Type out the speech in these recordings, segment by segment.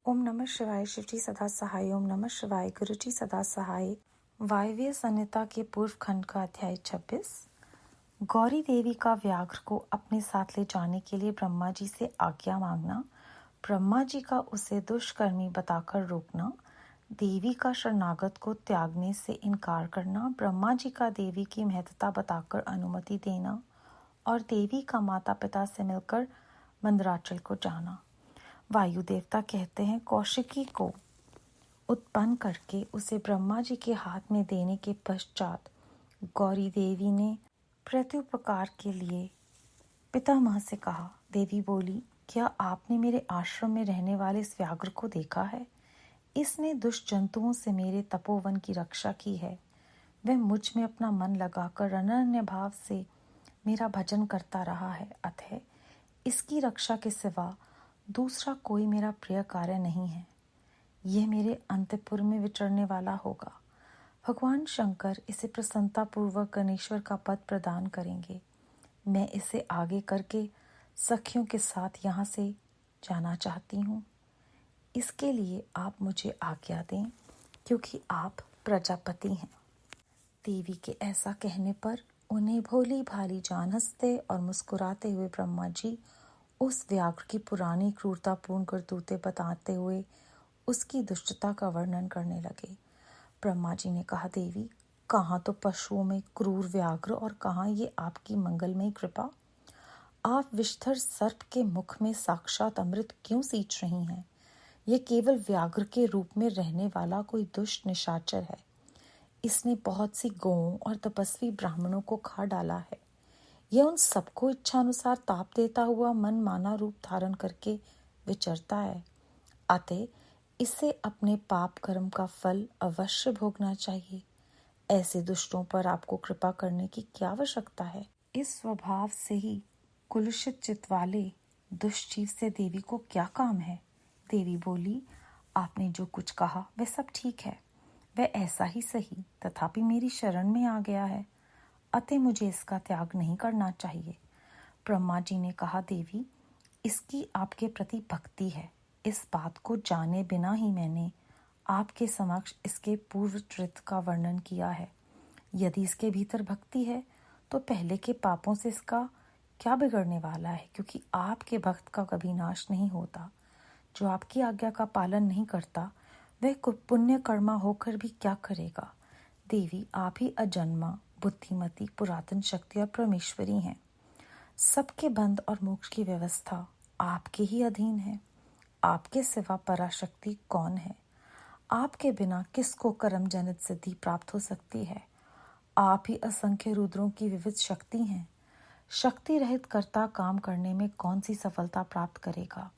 ओम नमः शिवाय। शिवजी सदा सहाय। ओम नमः शिवाय। गुरुजी सदा सहाय। वायव्य संहिता के पूर्व खंड का अध्याय 26। गौरी देवी का व्याघ्र को अपने साथ ले जाने के लिए ब्रह्मा जी से आज्ञा मांगना, ब्रह्मा जी का उसे दुष्कर्मी बताकर रोकना, देवी का शरणागत को त्यागने से इनकार करना, ब्रह्मा जी का देवी की महत्ता बताकर अनुमति देना और देवी का माता पिता से मिलकर मंदराचल को जाना। वायु देवता कहते हैं, कौशिकी को उत्पन्न करके उसे ब्रह्मा जी के हाथ में देने के पश्चात गौरी देवी ने प्रत्युपकार के लिए पितामह से कहा। देवी बोली, क्या आपने मेरे आश्रम में रहने वाले इस व्याघ्र को देखा है? इसने दुष्ट जंतुओं से मेरे तपोवन की रक्षा की है। वह मुझ में अपना मन लगाकर अनन्य भाव से मेरा भजन करता रहा है। अतः इसकी रक्षा के सिवा दूसरा कोई मेरा प्रिय कार्य नहीं है। यह मेरे अंतपुर में विचरने वाला होगा। भगवान शंकर इसे प्रसन्नतापूर्वक गणेश्वर का पद प्रदान करेंगे। मैं इसे आगे करके सखियों के साथ यहाँ से जाना चाहती हूँ। इसके लिए आप मुझे आज्ञा दें, क्योंकि आप प्रजापति हैं। देवी के ऐसा कहने पर उन्हें भोली भाली जान हंसते और मुस्कुराते हुए ब्रह्मा जी उस व्याघ्र की पुरानी क्रूरतापूर्ण करतूतें बताते हुए उसकी दुष्टता का वर्णन करने लगे। ब्रह्मा जी ने कहा, देवी, कहाँ तो पशुओं में क्रूर व्याघ्र और कहाँ ये आपकी मंगलमयी कृपा। आप विषधर सर्प के मुख में साक्षात अमृत क्यों सींच रही हैं? यह केवल व्याघ्र के रूप में रहने वाला कोई दुष्ट निशाचर है। इसने बहुत सी गौओं और तपस्वी ब्राह्मणों को खा डाला है। यह उन सबको इच्छानुसार ताप देता हुआ मन माना रूप धारण करके विचरता है। अतः इसे अपने पाप कर्म का फल अवश्य भोगना चाहिए। ऐसे दुष्टों पर आपको कृपा करने की क्या आवश्यकता है? इस स्वभाव से ही कुलुषित चित्त वाले दुष्ट जीव से देवी को क्या काम है? देवी बोली, आपने जो कुछ कहा वह सब ठीक है, वह ऐसा ही सही, तथापि मेरी शरण में आ गया है, अतः मुझे इसका त्याग नहीं करना चाहिए। ब्रह्मा जी ने कहा, देवी, इसकी आपके प्रति भक्ति है। इस बात को जाने बिना ही मैंने आपके समक्ष इसके पूर्व चरित्र का वर्णन किया है। यदि इसके भीतर भक्ति है तो पहले के पापों से इसका क्या बिगड़ने वाला है, क्योंकि आपके भक्त का कभी नाश नहीं होता। जो आपकी आज्ञा का पालन नहीं करता वह पुण्य कर्मा होकर भी क्या करेगा? देवी, आप ही अजन्मा, बुद्धिमती, पुरातन शक्ति और परमेश्वरी हैं। सबके बंध और मोक्ष की व्यवस्था आपके ही अधीन है। आपके सिवा पराशक्ति कौन है? आपके बिना किसको कर्म जनित सिद्धि प्राप्त हो सकती है? आप ही असंख्य रुद्रों की विविध शक्ति हैं। शक्ति रहित कर्ता काम करने में कौन सी सफलता प्राप्त करेगा?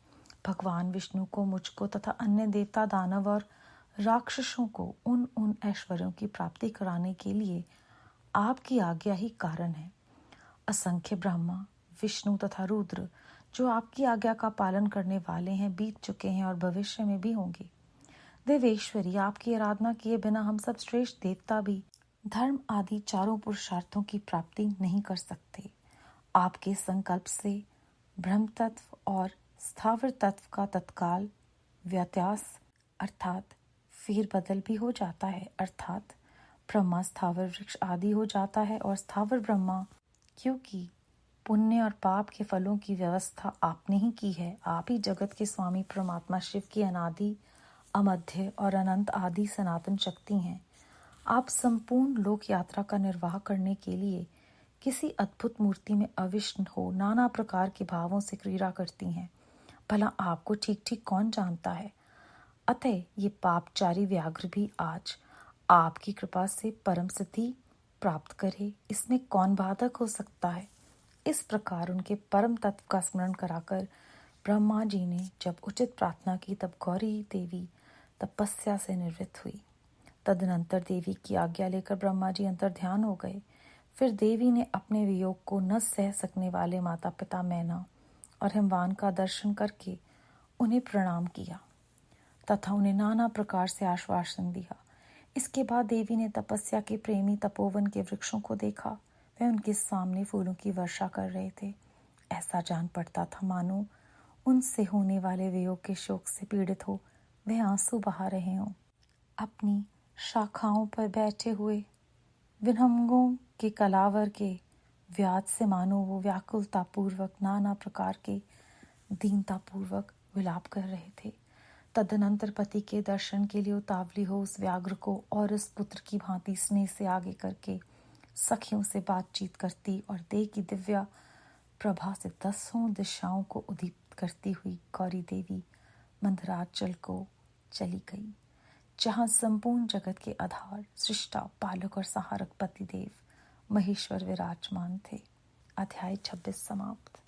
भगवान विष्णु को, मुझको तथा अन्य देवता, दानव और राक्षसों को उन ऐश्वर्यों की प्राप्ति कराने के लिए आपकी आज्ञा ही कारण है। असंख्य ब्रह्मा, विष्णु तथा रुद्र जो आपकी आज्ञा का पालन करने वाले हैं, बीत चुके हैं और भविष्य में भी होंगे। देवेश्वरी, आपकी आराधना किए बिना हम सब श्रेष्ठ देवता भी धर्म आदि चारों पुरुषार्थों की प्राप्ति नहीं कर सकते। आपके संकल्प से ब्रह्म तत्व और स्थावर तत्व का तत्काल व्यत्यास अर्थात फेरबदल भी हो जाता है। अर्थात ब्रह्मा स्थावर वृक्ष आदि हो जाता है और स्थावर ब्रह्मा, क्योंकि पुण्य और पाप के फलों की व्यवस्था आपने ही की है। आप ही जगत के स्वामी परमात्मा शिव की अनादि, अमध्य और अनंत आदि सनातन शक्ति हैं। आप संपूर्ण लोक यात्रा का निर्वाह करने के लिए किसी अद्भुत मूर्ति में अविष्ट हो नाना प्रकार के भावों से क्रीड़ा करती हैं। भला आपको ठीक ठीक कौन जानता है? अतः ये पापचारी व्याघ्र भी आज आपकी कृपा से परम सिद्धि प्राप्त करे, इसमें कौन बाधक हो सकता है? इस प्रकार उनके परम तत्व का स्मरण कराकर ब्रह्मा जी ने जब उचित प्रार्थना की, तब गौरी देवी तपस्या से निवृत्त हुई। तदनंतर देवी की आज्ञा लेकर ब्रह्मा जी अंतर्ध्यान हो गए। फिर देवी ने अपने वियोग को न सह सकने वाले माता पिता मैना और हिमवान का दर्शन करके उन्हें प्रणाम किया तथा उन्हें नाना प्रकार से आश्वासन दिया। इसके बाद देवी ने तपस्या के प्रेमी तपोवन के वृक्षों को देखा। वे उनके सामने फूलों की वर्षा कर रहे थे। ऐसा जान पड़ता था मानो उनसे होने वाले वियोग के शोक से पीड़ित हो वे आंसू बहा रहे हों। अपनी शाखाओं पर बैठे हुए विहंगों के कलावर के व्याज से मानो वो व्याकुलतापूर्वक नाना प्रकार के दीनतापूर्वक विलाप कर रहे थे। तदनंतर पति के दर्शन के लिए उतावली हो उस व्याघ्र को और उस पुत्र की भांति स्नेह से आगे करके सखियों से बातचीत करती और देह की दिव्या प्रभा से 10 दिशाओं को उद्दीप्त करती हुई गौरी देवी मंदराचल को चली गई, जहाँ संपूर्ण जगत के आधार, सृष्टा, पालक और सहारक पतिदेव महेश्वर विराजमान थे। अध्याय 26 समाप्त।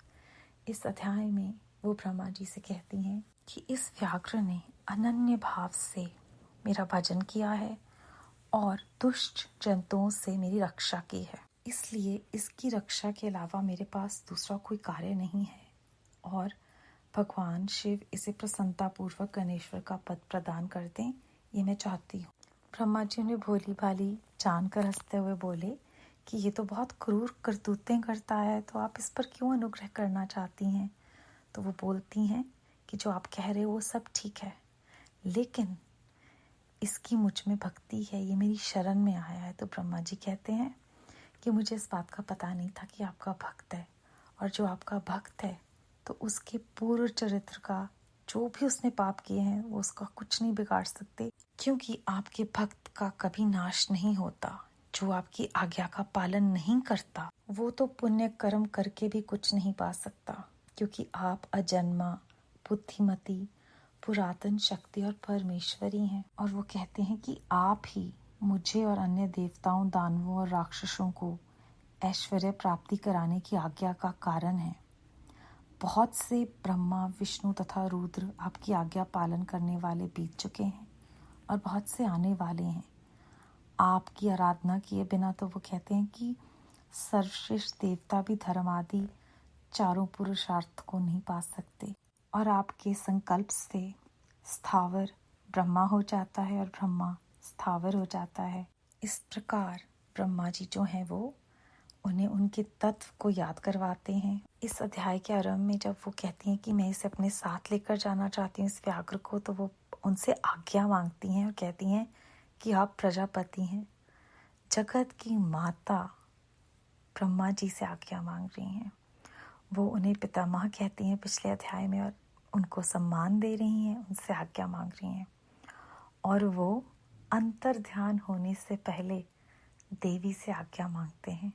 इस अध्याय में वो ब्रह्मा जी से कहती हैं कि इस व्याघ्र ने अनन्य भाव से मेरा भजन किया है और दुष्ट जंतुओं से मेरी रक्षा की है, इसलिए इसकी रक्षा के अलावा मेरे पास दूसरा कोई कार्य नहीं है और भगवान शिव इसे प्रसन्नतापूर्वक गणेश्वर का पद प्रदान कर दें, ये मैं चाहती हूँ। ब्रह्मा जी ने भोली भाली जानकर हंसते हुए बोले कि ये तो बहुत क्रूर करतूतें करता है, तो आप इस पर क्यों अनुग्रह करना चाहती हैं? तो वो बोलती हैं कि जो आप कह रहे हो वो सब ठीक है, लेकिन इसकी मुझ में भक्ति है, ये मेरी शरण में आया है। तो ब्रह्मा जी कहते हैं कि मुझे इस बात का पता नहीं था कि आपका भक्त है, और जो आपका भक्त है तो उसके पूर्व चरित्र का जो भी उसने पाप किए हैं वो उसका कुछ नहीं बिगाड़ सकते, क्योंकि आपके भक्त का कभी नाश नहीं होता। जो आपकी आज्ञा का पालन नहीं करता वो तो पुण्य कर्म करके भी कुछ नहीं पा सकता, क्योंकि आप अजन्मा, बुद्धिमती, पुरातन शक्ति और परमेश्वरी हैं। और वो कहते हैं कि आप ही मुझे और अन्य देवताओं, दानवों और राक्षसों को ऐश्वर्य प्राप्ति कराने की आज्ञा का कारण है। बहुत से ब्रह्मा, विष्णु तथा रुद्र आपकी आज्ञा पालन करने वाले बीत चुके हैं और बहुत से आने वाले हैं। आपकी आराधना किए बिना तो वो कहते हैं कि सर्वश्रेष्ठ देवता भी धर्म आदि चारों पुरुषार्थ को नहीं पा सकते, और आपके संकल्प से स्थावर ब्रह्मा हो जाता है और ब्रह्मा स्थावर हो जाता है। इस प्रकार ब्रह्मा जी जो हैं वो उन्हें उनके तत्व को याद करवाते हैं। इस अध्याय के आरंभ में जब वो कहती हैं कि मैं इसे अपने साथ लेकर जाना चाहती हूँ इस व्याघ्र को, तो वो उनसे आज्ञा मांगती हैं और कहती हैं कि आप प्रजापति हैं, जगत की माता ब्रह्मा जी से आज्ञा मांग रही हैं। वो उन्हें पितामह कहती हैं पिछले अध्याय में, और उनको सम्मान दे रही हैं, उनसे आज्ञा मांग रही हैं। और वो अंतर ध्यान होने से पहले देवी से आज्ञा मांगते हैं।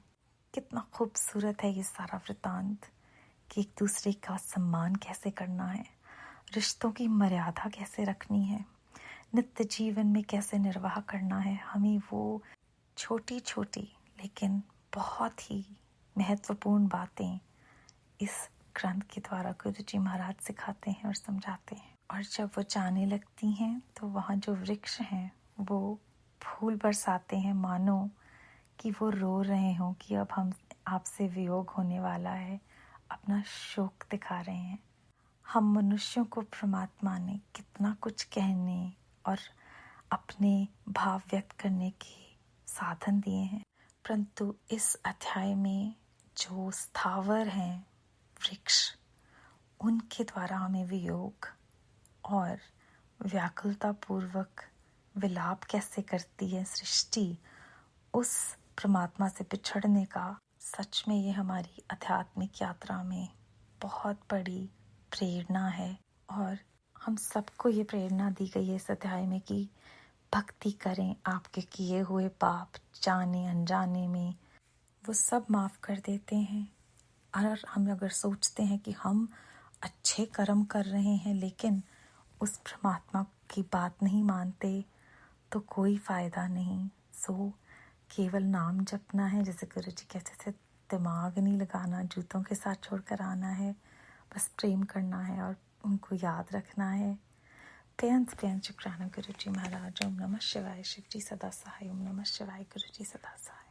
कितना खूबसूरत है ये सारा वृतांत कि एक दूसरे का सम्मान कैसे करना है, रिश्तों की मर्यादा कैसे रखनी है, नित्य जीवन में कैसे निर्वाह करना है। हमें वो छोटी छोटी लेकिन बहुत ही महत्वपूर्ण बातें इस ग्रंथ के द्वारा गुरु जी महाराज सिखाते हैं और समझाते हैं। और जब वो जाने लगती हैं तो वहाँ जो वृक्ष हैं वो फूल बरसाते हैं, मानो कि वो रो रहे हों कि अब हम आपसे वियोग होने वाला है, अपना शोक दिखा रहे हैं। हम मनुष्यों को परमात्मा ने कितना कुछ कहने और अपने भाव व्यक्त करने के साधन दिए हैं, परंतु इस अध्याय में जो स्थावर हैं वृक्ष, उनके द्वारा हमें वियोग और व्याकुलता पूर्वक विलाप कैसे करती है सृष्टि, उस परमात्मा से बिछड़ने का, सच में ये हमारी आध्यात्मिक यात्रा में बहुत बड़ी प्रेरणा है। और हम सबको ये प्रेरणा दी गई है इस अध्याय में कि भक्ति करें, आपके किए हुए पाप जाने अनजाने में वो सब माफ़ कर देते हैं। और हम अगर सोचते हैं कि हम अच्छे कर्म कर रहे हैं लेकिन उस परमात्मा की बात नहीं मानते, तो कोई फ़ायदा नहीं। सो केवल नाम जपना है, जैसे गुरु जी कहते थे, दिमाग नहीं लगाना, जूतों के साथ छोड़कर आना है, बस प्रेम करना है और उनको याद रखना है। बेअंत शुक्राना गुरु जी महाराज। ओम नमः शिवाय। शिव जी सदा सहाय। ओम नमः शिवाय। गुरु जी सदा सहाय।